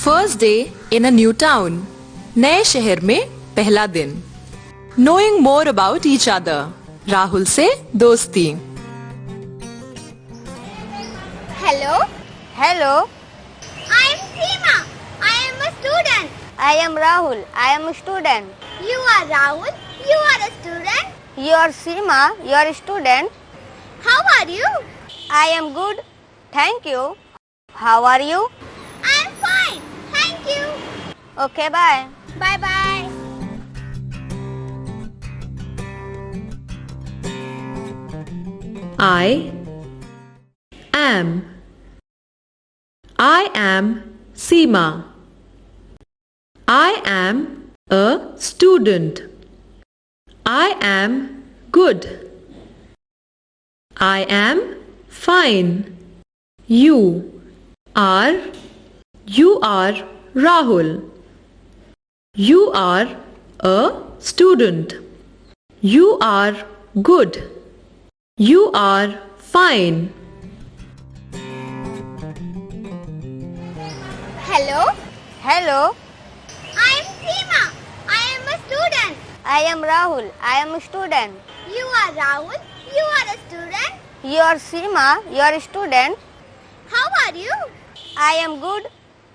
First day in a new town, नए शहर में पहला दिन। Knowing more about each other, Rahul से दोस्ती। Hello. Hello, I am Seema. I am a student. I am Rahul. I am a student. You are Rahul. You are a student. You are Seema. You are a student. How are you? I am good. Thank you. How are you? I am fine. Thank you. Okay, bye. Bye bye. I am Seema. I am a student. I am good. I am fine. You are Rahul. You are a student. You are good. You are fine. Hello. Hello, I am Seema. I am a student. I am Rahul. I am a student. You are Rahul. You are a student. You are Seema. You are a student. How are you? I am good.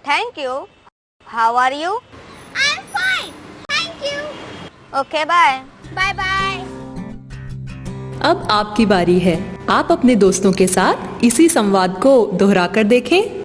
Thank you. How are you? I am fine. Thank you. Okay, bye. Bye bye. अब आपकी बारी है। आप अपने दोस्तों के साथ इसी संवाद को दोहरा कर देखें।